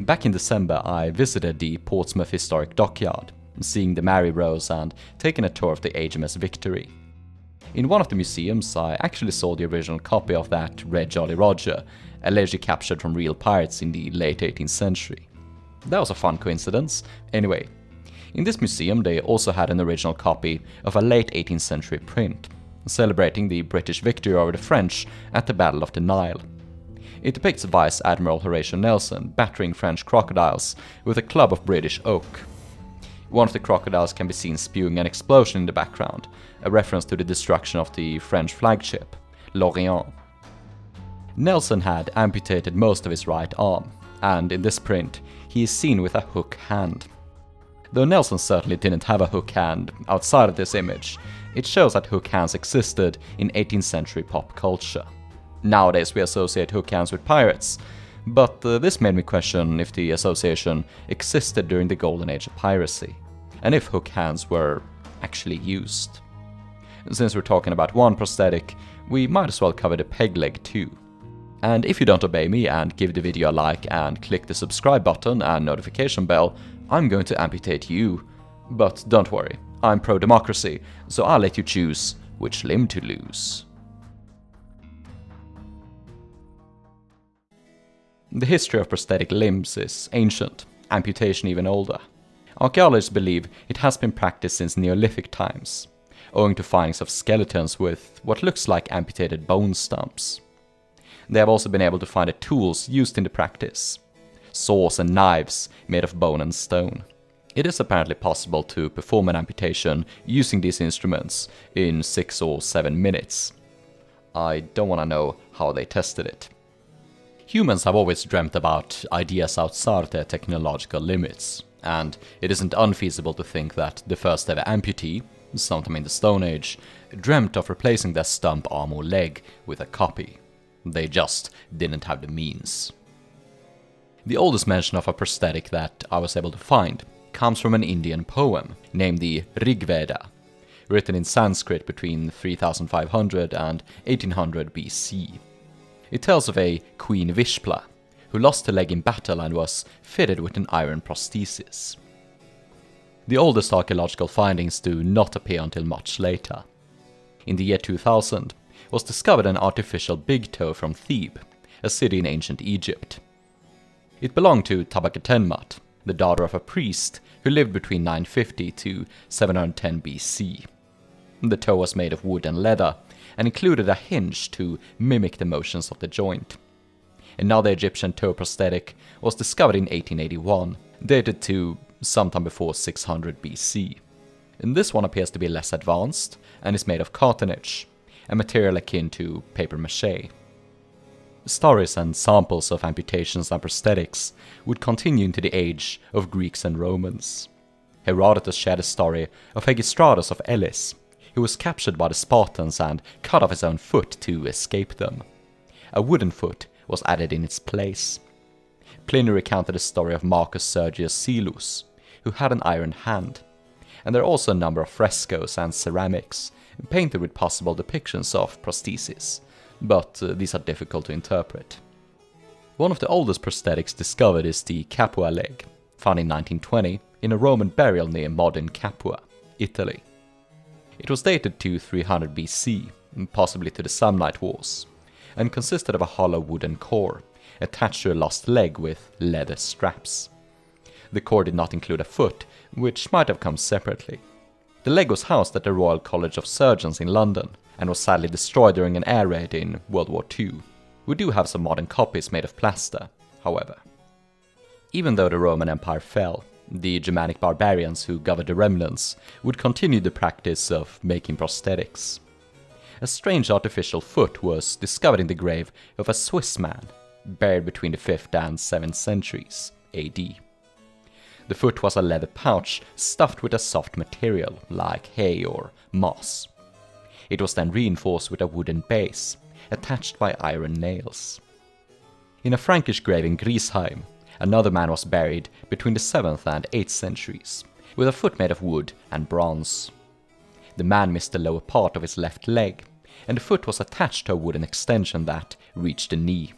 Back in December, I visited the Portsmouth Historic Dockyard, seeing the Mary Rose and taking a tour of the HMS Victory. In one of the museums, I actually saw the original copy of that Red Jolly Roger, allegedly captured from real pirates in the late 18th century. That was a fun coincidence. Anyway, in this museum they also had an original copy of a late 18th century print, celebrating the British victory over the French at the Battle of the Nile. It depicts Vice-Admiral Horatio Nelson battering French crocodiles with a club of British oak. One of the crocodiles can be seen spewing an explosion in the background, a reference to the destruction of the French flagship, L'Orient. Nelson had amputated most of his right arm, and in this print he is seen with a hook hand. Though Nelson certainly didn't have a hook hand outside of this image, it shows that hook hands existed in 18th century pop culture. Nowadays we associate hook hands with pirates, but this made me question if the association existed during the Golden Age of Piracy, and if hook hands were actually used. Since we're talking about one prosthetic, we might as well cover the peg leg too. And if you don't obey me and give the video a like and click the subscribe button and notification bell, I'm going to amputate you. But don't worry, I'm pro-democracy, so I'll let you choose which limb to lose. The history of prosthetic limbs is ancient, amputation even older. Archaeologists believe it has been practiced since Neolithic times, owing to findings of skeletons with what looks like amputated bone stumps. They have also been able to find the tools used in the practice, saws and knives made of bone and stone. It is apparently possible to perform an amputation using these instruments in 6 or 7 minutes. I don't want to know how they tested it. Humans have always dreamt about ideas outside their technological limits, and it isn't unfeasible to think that the first ever amputee, sometime in the Stone Age, dreamt of replacing their stump arm or leg with a copy. They just didn't have the means. The oldest mention of a prosthetic that I was able to find comes from an Indian poem named the Rig Veda, written in Sanskrit between 3500 and 1800 BC. It tells of a Queen Vishpla, who lost her leg in battle and was fitted with an iron prosthesis. The oldest archaeological findings do not appear until much later. In the year 2000 was discovered an artificial big toe from Thebes, a city in ancient Egypt. It belonged to Tabaketenmat, the daughter of a priest who lived between 950 to 710 BC. The toe was made of wood and leather, and included a hinge to mimic the motions of the joint. Another Egyptian toe prosthetic was discovered in 1881, dated to sometime before 600 BC. And this one appears to be less advanced, and is made of cartonnage, a material akin to paper mache. Stories and samples of amputations and prosthetics would continue into the age of Greeks and Romans. Herodotus shared a story of Hegistratus of Elis, who was captured by the Spartans and cut off his own foot to escape them. A wooden foot was added in its place. Pliny recounted the story of Marcus Sergius Silus, who had an iron hand, and there are also a number of frescoes and ceramics painted with possible depictions of prostheses, but these are difficult to interpret. One of the oldest prosthetics discovered is the Capua leg, found in 1920 in a Roman burial near modern Capua, Italy. It was dated to 300 BC, possibly to the Samnite Wars, and consisted of a hollow wooden core attached to a lost leg with leather straps. The core did not include a foot, which might have come separately. The leg was housed at the Royal College of Surgeons in London, and was sadly destroyed during an air raid in World War II. We do have some modern copies made of plaster, however. Even though the Roman Empire fell, the Germanic barbarians who governed the remnants would continue the practice of making prosthetics. A strange artificial foot was discovered in the grave of a Swiss man, buried between the 5th and 7th centuries AD. The foot was a leather pouch stuffed with a soft material, like hay or moss. It was then reinforced with a wooden base, attached by iron nails. In a Frankish grave in Griesheim, another man was buried between the 7th and 8th centuries, with a foot made of wood and bronze. The man missed the lower part of his left leg, and the foot was attached to a wooden extension that reached the knee.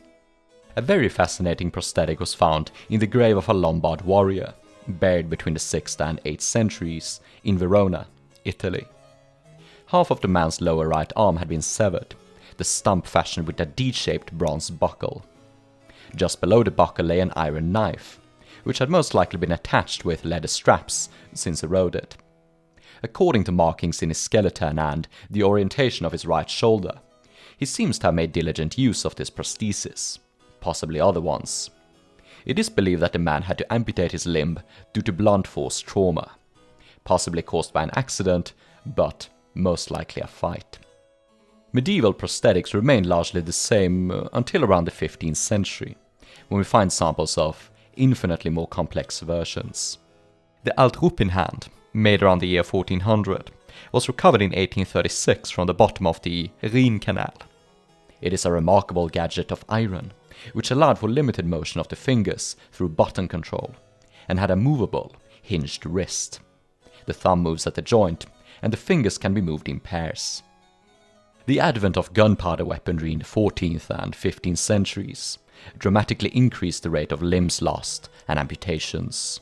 A very fascinating prosthetic was found in the grave of a Lombard warrior, buried between the 6th and 8th centuries in Verona, Italy. Half of the man's lower right arm had been severed, the stump fashioned with a D-shaped bronze buckle. Just below the buckle lay an iron knife, which had most likely been attached with leather straps since eroded. According to markings in his skeleton and the orientation of his right shoulder, he seems to have made diligent use of this prosthesis, possibly other ones. It is believed that the man had to amputate his limb due to blunt force trauma, possibly caused by an accident, but most likely a fight. Medieval prosthetics remained largely the same until around the 15th century, when we find samples of infinitely more complex versions. The Altrupin hand, made around the year 1400, was recovered in 1836 from the bottom of the Rhine Canal. It is a remarkable gadget of iron, which allowed for limited motion of the fingers through button control, and had a movable, hinged wrist. The thumb moves at the joint, and the fingers can be moved in pairs. The advent of gunpowder weaponry in the 14th and 15th centuries dramatically increased the rate of limbs lost and amputations.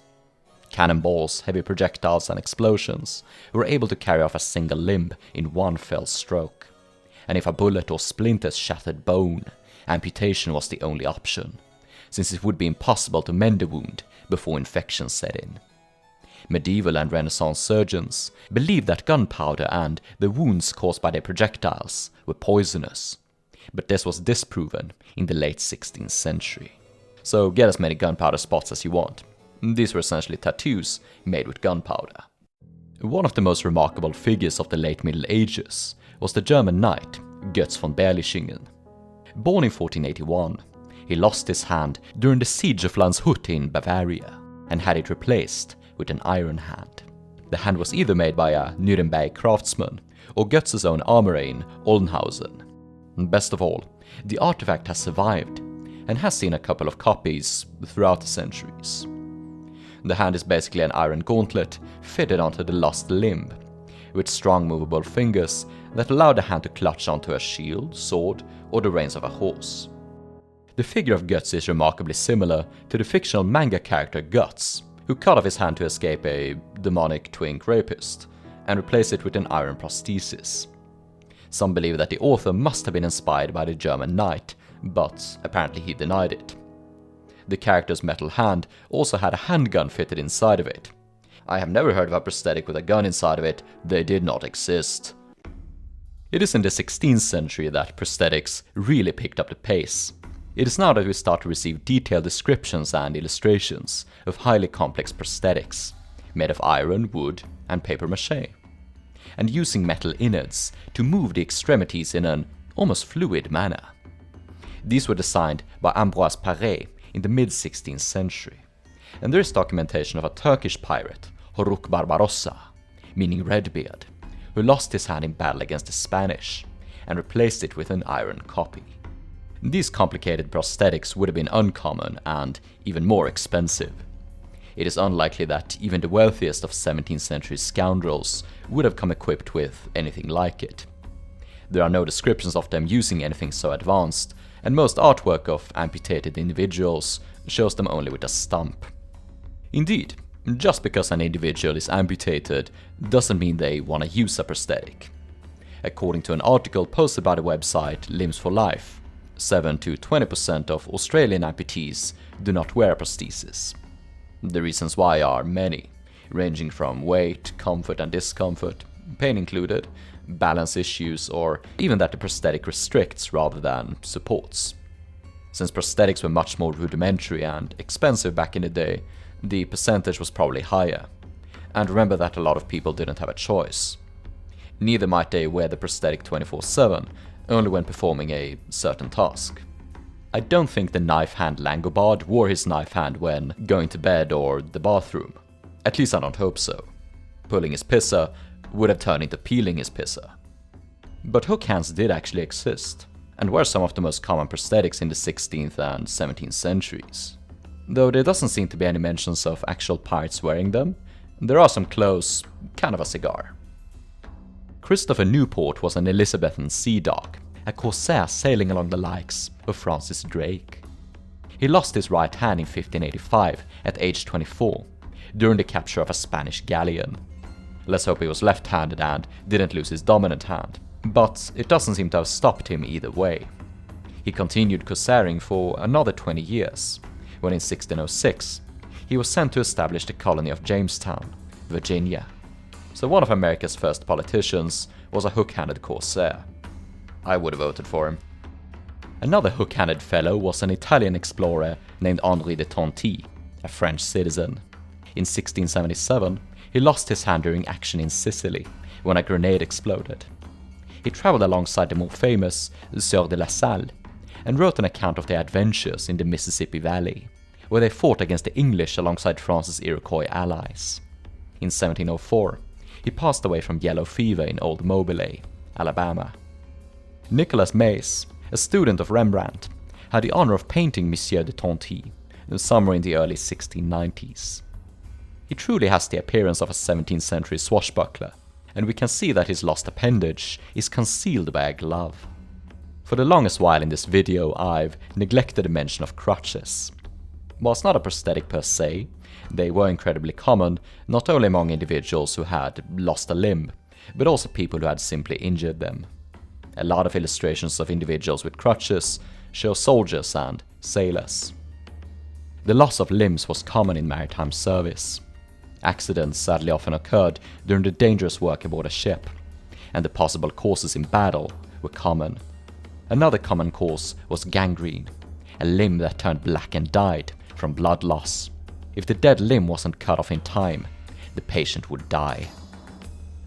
Cannonballs, heavy projectiles and explosions were able to carry off a single limb in one fell stroke, and if a bullet or splinters shattered bone, amputation was the only option, since it would be impossible to mend the wound before infection set in. Medieval and Renaissance surgeons believed that gunpowder and the wounds caused by their projectiles were poisonous, but this was disproven in the late 16th century. So get as many gunpowder spots as you want. These were essentially tattoos made with gunpowder. One of the most remarkable figures of the late Middle Ages was the German knight Götz von Berlichingen. Born in 1481, he lost his hand during the siege of Landshut in Bavaria and had it replaced with an iron hand. The hand was either made by a Nuremberg craftsman or Götz's own armorer in Oldenhausen. And best of all, the artifact has survived and has seen a couple of copies throughout the centuries. The hand is basically an iron gauntlet fitted onto the lost limb, with strong movable fingers that allow the hand to clutch onto a shield, sword, or the reins of a horse. The figure of Götz is remarkably similar to the fictional manga character Guts, who cut off his hand to escape a demonic twink rapist and replaced it with an iron prosthesis. Some believe that the author must have been inspired by the German knight, but apparently he denied it. The character's metal hand also had a handgun fitted inside of it. I have never heard of a prosthetic with a gun inside of it. They did not exist. It is in the 16th century that prosthetics really picked up the pace. It is now that we start to receive detailed descriptions and illustrations of highly complex prosthetics, made of iron, wood, and paper mache, and using metal innards to move the extremities in an almost fluid manner. These were designed by Ambroise Paré in the mid-16th century, and there is documentation of a Turkish pirate, Horuk Barbarossa, meaning Redbeard, who lost his hand in battle against the Spanish and replaced it with an iron copy. These complicated prosthetics would have been uncommon and even more expensive. It is unlikely that even the wealthiest of 17th century scoundrels would have come equipped with anything like it. There are no descriptions of them using anything so advanced, and most artwork of amputated individuals shows them only with a stump. Indeed, just because an individual is amputated doesn't mean they want to use a prosthetic. According to an article posted by the website Limbs for Life, 7 to 20% of Australian amputees do not wear a prosthesis. The reasons why are many, ranging from weight, comfort and discomfort, pain included, balance issues, or even that the prosthetic restricts rather than supports. Since prosthetics were much more rudimentary and expensive back in the day, the percentage was probably higher. And remember that a lot of people didn't have a choice. Neither might they wear the prosthetic 24/7, only when performing a certain task. I don't think the knife hand Langobard wore his knife hand when going to bed or the bathroom. At least I don't hope so. Pulling his pisser would have turned into peeling his pisser. But hook hands did actually exist, and were some of the most common prosthetics in the 16th and 17th centuries. Though there doesn't seem to be any mentions of actual pirates wearing them, there are some close, kind of a cigar. Christopher Newport was an Elizabethan sea dog, a corsair sailing along the likes of Francis Drake. He lost his right hand in 1585 at age 24 during the capture of a Spanish galleon. Let's hope he was left-handed and didn't lose his dominant hand, but it doesn't seem to have stopped him either way. He continued corsairing for another 20 years, when in 1606 he was sent to establish the colony of Jamestown, Virginia. So one of America's first politicians was a hook-handed corsair. I would have voted for him. Another hook-handed fellow was an Italian explorer named Henri de Tonti, a French citizen. In 1677, he lost his hand during action in Sicily when a grenade exploded. He traveled alongside the more famous Sieur de la Salle and wrote an account of their adventures in the Mississippi Valley, where they fought against the English alongside France's Iroquois allies. In 1704, he passed away from yellow fever in Old Mobile, Alabama. Nicolas Mays, a student of Rembrandt, had the honor of painting Monsieur de Tonti somewhere in the early 1690s. He truly has the appearance of a 17th century swashbuckler, and we can see that his lost appendage is concealed by a glove. For the longest while in this video, I've neglected the mention of crutches. Whilst not a prosthetic per se, they were incredibly common not only among individuals who had lost a limb, but also people who had simply injured them. A lot of illustrations of individuals with crutches show soldiers and sailors. The loss of limbs was common in maritime service. Accidents sadly often occurred during the dangerous work aboard a ship, and the possible causes in battle were common. Another common cause was gangrene, a limb that turned black and died from blood loss. If the dead limb wasn't cut off in time, the patient would die.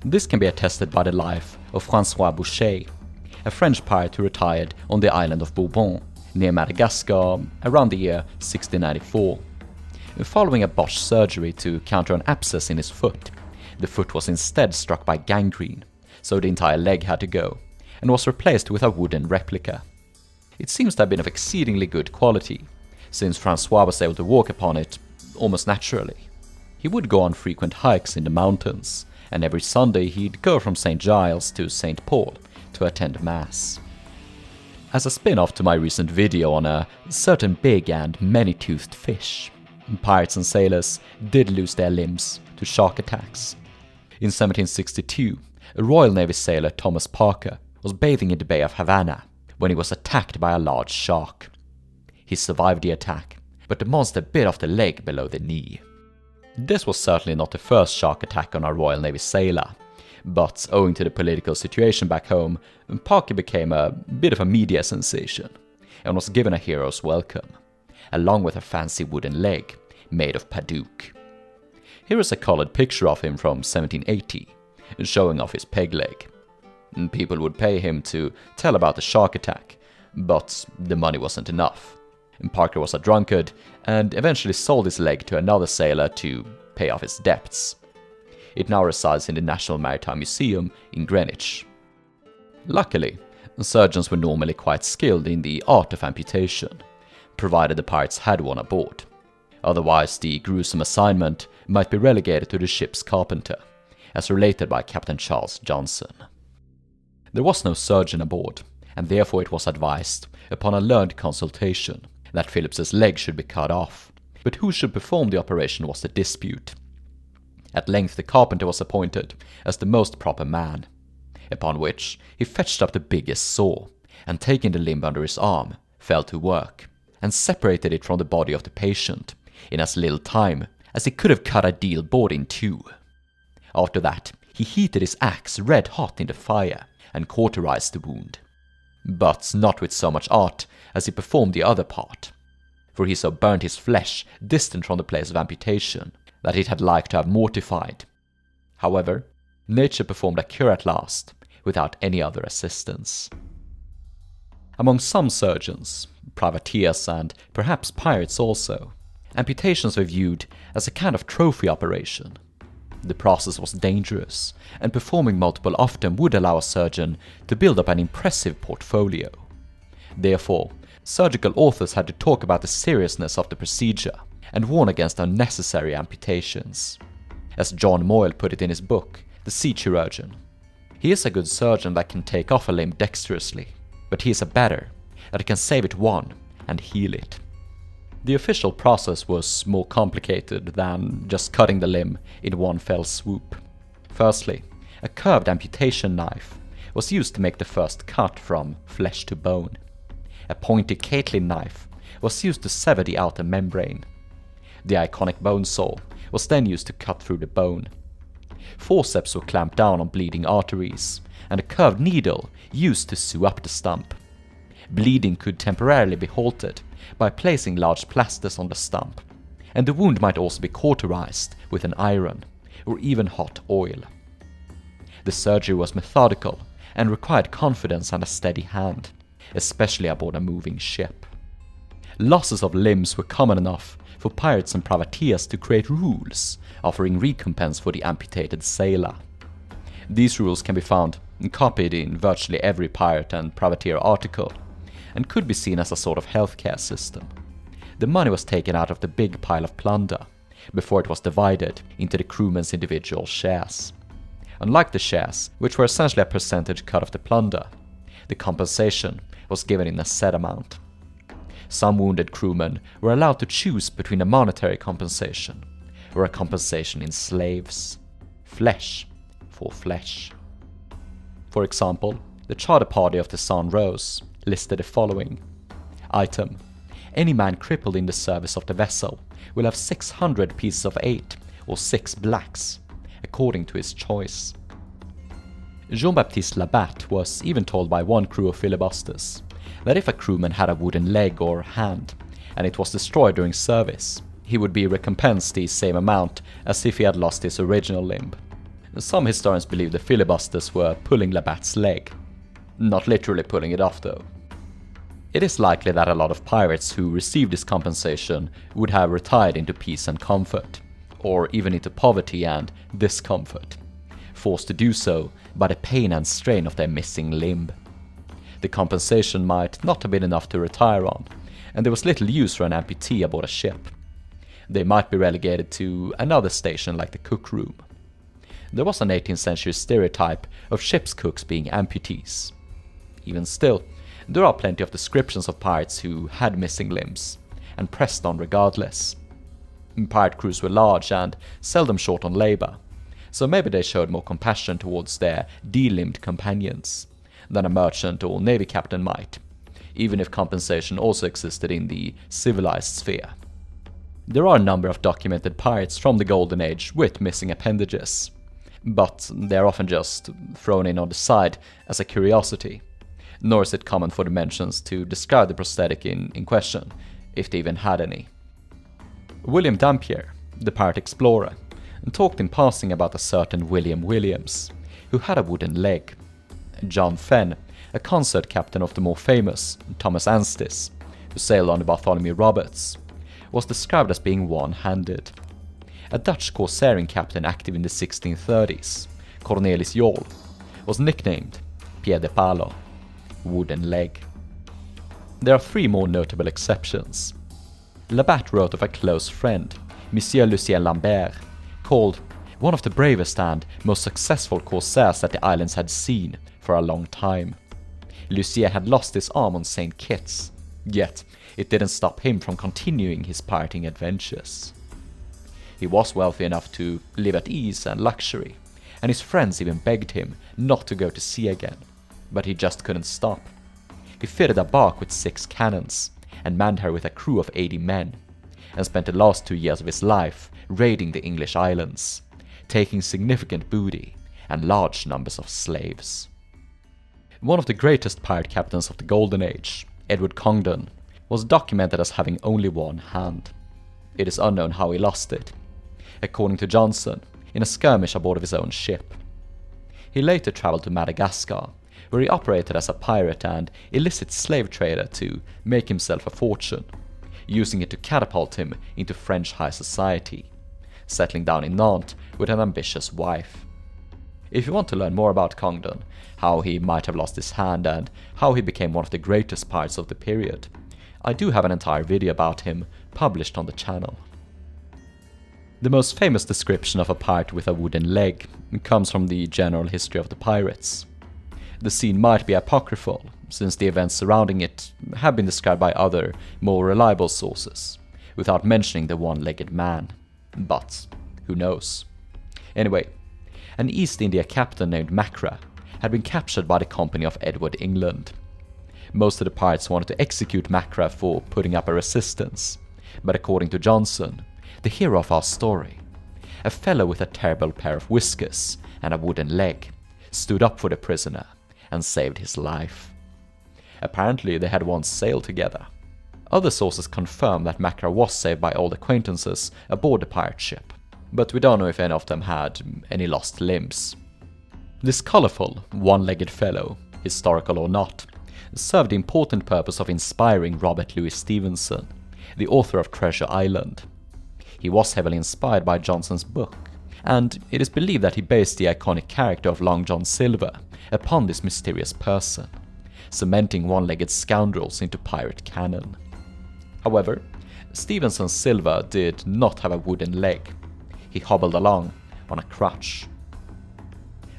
This can be attested by the life of François Boucher, a French pirate who retired on the island of Bourbon near Madagascar around the year 1694. Following a botched surgery to counter an abscess in his foot, the foot was instead struck by gangrene, so the entire leg had to go, and was replaced with a wooden replica. It seems to have been of exceedingly good quality, since Francois was able to walk upon it almost naturally. He would go on frequent hikes in the mountains, and every Sunday he'd go from St. Giles to St. Paul to attend Mass. As a spin-off to my recent video on a certain big and many-toothed fish, pirates and sailors did lose their limbs to shark attacks. In 1762, a Royal Navy sailor, Thomas Parker, was bathing in the Bay of Havana when he was attacked by a large shark. He survived the attack, but the monster bit off the leg below the knee. This was certainly not the first shark attack on a Royal Navy sailor, but owing to the political situation back home, Parker became a bit of a media sensation and was given a hero's welcome, along with a fancy wooden leg made of paddock. Here is a colored picture of him from 1780, showing off his peg leg. People would pay him to tell about the shark attack, but the money wasn't enough. Parker was a drunkard and eventually sold his leg to another sailor to pay off his debts. It now resides in the National Maritime Museum in Greenwich. Luckily, surgeons were normally quite skilled in the art of amputation, provided the pirates had one aboard. Otherwise, the gruesome assignment might be relegated to the ship's carpenter, as related by Captain Charles Johnson. There was no surgeon aboard, and therefore it was advised, upon a learned consultation, that Phillips's leg should be cut off. But who should perform the operation was the dispute. At length the carpenter was appointed as the most proper man, upon which he fetched up the biggest saw, and taking the limb under his arm, fell to work, and separated it from the body of the patient in as little time as he could have cut a deal board in two. After that, he heated his axe red hot in the fire, and cauterized the wound. But not with so much art as he performed the other part, for he so burnt his flesh distant from the place of amputation that it had like to have mortified. However, nature performed a cure at last, without any other assistance. Among some surgeons, privateers and perhaps pirates also, amputations were viewed as a kind of trophy operation. The process was dangerous, and performing multiple of them would allow a surgeon to build up an impressive portfolio. Therefore, surgical authors had to talk about the seriousness of the procedure and warn against unnecessary amputations. As John Moyle put it in his book, The Sea Chirurgeon, he is a good surgeon that can take off a limb dexterously, but he is a better that can save it one and heal it. The official process was more complicated than just cutting the limb in one fell swoop. Firstly, a curved amputation knife was used to make the first cut from flesh to bone. A pointy Caitlin knife was used to sever the outer membrane. The iconic bone saw was then used to cut through the bone. Forceps were clamped down on bleeding arteries, and a curved needle used to sew up the stump. Bleeding could temporarily be halted by placing large plasters on the stump, and the wound might also be cauterized with an iron or even hot oil. The surgery was methodical and required confidence and a steady hand, especially aboard a moving ship. Losses of limbs were common enough for pirates and privateers to create rules offering recompense for the amputated sailor. These rules can be found and copied in virtually every pirate and privateer article, and could be seen as a sort of healthcare system. The money was taken out of the big pile of plunder before it was divided into the crewmen's individual shares. Unlike the shares, which were essentially a percentage cut of the plunder, the compensation was given in a set amount. Some wounded crewmen were allowed to choose between a monetary compensation or a compensation in slaves. Flesh for flesh. For example, the charter party of the Sun Rose listed the following. Item: any man crippled in the service of the vessel will have 600 pieces of 8 or 6 blacks, according to his choice. Jean-Baptiste Labat was even told by one crew of filibusters that if a crewman had a wooden leg or hand, and it was destroyed during service, he would be recompensed the same amount as if he had lost his original limb. Some historians believe the filibusters were pulling Labat's leg. Not literally pulling it off though. It is likely that a lot of pirates who received this compensation would have retired into peace and comfort, or even into poverty and discomfort, forced to do so by the pain and strain of their missing limb. The compensation might not have been enough to retire on, and there was little use for an amputee aboard a ship. They might be relegated to another station like the cook room. There was an 18th century stereotype of ship's cooks being amputees. Even still, there are plenty of descriptions of pirates who had missing limbs, and pressed on regardless. Pirate crews were large and seldom short on labor, so maybe they showed more compassion towards their de-limbed companions than a merchant or navy captain might, even if compensation also existed in the civilized sphere. There are a number of documented pirates from the Golden Age with missing appendages, but they are often just thrown in on the side as a curiosity, nor is it common for the mentions to describe the prosthetic in question, if they even had any. William Dampier, the pirate explorer, talked in passing about a certain William Williams, who had a wooden leg. John Fenn, a concert captain of the more famous Thomas Anstis, who sailed on the Bartholomew Roberts, was described as being one-handed. A Dutch corsair captain active in the 1630s, Cornelis Jol, was nicknamed Pied de Palo, wooden leg. There are 3 more notable exceptions. Labat wrote of a close friend, Monsieur Lucien Lambert, called one of the bravest and most successful corsairs that the islands had seen for a long time. Lucien had lost his arm on St. Kitts, yet it didn't stop him from continuing his pirating adventures. He was wealthy enough to live at ease and luxury, and his friends even begged him not to go to sea again, but he just couldn't stop. He fitted a bark with 6 cannons, and manned her with a crew of 80 men, and spent the last 2 years of his life raiding the English islands, taking significant booty and large numbers of slaves. One of the greatest pirate captains of the Golden Age, Edward Congdon, was documented as having only one hand. It is unknown how he lost it, according to Johnson, in a skirmish aboard of his own ship. He later travelled to Madagascar, where he operated as a pirate and illicit slave trader to make himself a fortune, using it to catapult him into French high society, settling down in Nantes with an ambitious wife. If you want to learn more about Congdon, how he might have lost his hand and how he became one of the greatest pirates of the period, I do have an entire video about him published on the channel. The most famous description of a pirate with a wooden leg comes from the General History of the Pirates. The scene might be apocryphal, since the events surrounding it have been described by other, more reliable sources, without mentioning the one-legged man. But who knows? Anyway, an East India captain named Macra had been captured by the company of Edward England. Most of the pirates wanted to execute Macra for putting up a resistance, but according to Johnson, the hero of our story, a fellow with a terrible pair of whiskers and a wooden leg, stood up for the prisoner and saved his life. Apparently they had once sailed together. Other sources confirm that Macra was saved by old acquaintances aboard the pirate ship, but we don't know if any of them had any lost limbs. This colorful, one-legged fellow, historical or not, served the important purpose of inspiring Robert Louis Stevenson, the author of Treasure Island. He was heavily inspired by Johnson's book, and it is believed that he based the iconic character of Long John Silver upon this mysterious person, cementing one-legged scoundrels into pirate canon. However, Stevenson's Silver did not have a wooden leg. He hobbled along on a crutch.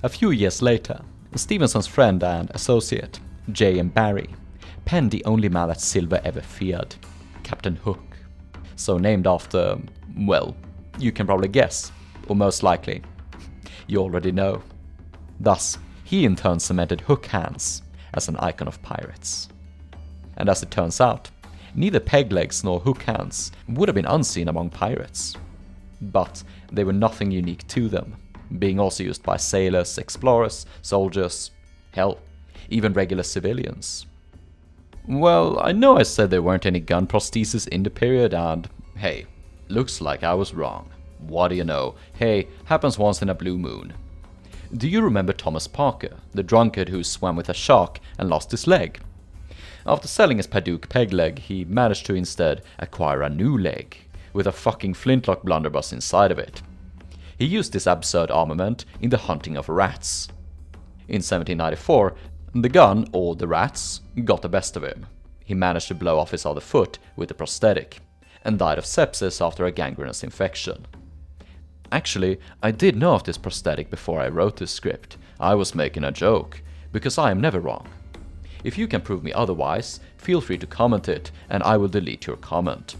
A few years later, Stevenson's friend and associate, J.M. Barrie, penned the only man that Silver ever feared, Captain Hook. So named after, well, you can probably guess, or most likely, you already know. Thus, he in turn cemented Hook Hands as an icon of pirates. And as it turns out, neither peg legs nor hook hands would have been unseen among pirates. But they were nothing unique to them, being also used by sailors, explorers, soldiers, hell, even regular civilians. Well, I know I said there weren't any gun prostheses in the period, and hey, looks like I was wrong. What do you know? Hey, happens once in a blue moon. Do you remember Thomas Parker, the drunkard who swam with a shark and lost his leg? After selling his Paduke peg leg, he managed to instead acquire a new leg, with a fucking flintlock blunderbuss inside of it. He used this absurd armament in the hunting of rats. In 1794, the gun, or the rats, got the best of him. He managed to blow off his other foot with a prosthetic, and died of sepsis after a gangrenous infection. Actually, I did know of this prosthetic before I wrote this script. I was making a joke, because I am never wrong. If you can prove me otherwise, feel free to comment it, and I will delete your comment.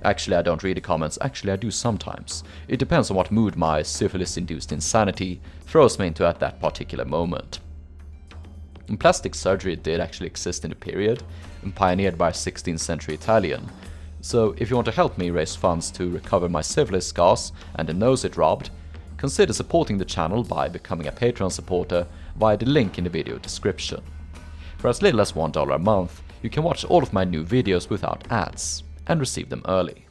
Actually, I don't read the comments. Actually, I do sometimes. It depends on what mood my syphilis-induced insanity throws me into at that particular moment. Plastic surgery did actually exist in the period, pioneered by a 16th century Italian. So if you want to help me raise funds to recover my syphilis scars and the nose it robbed, consider supporting the channel by becoming a Patreon supporter via the link in the video description. For as little as $1 a month, you can watch all of my new videos without ads and receive them early.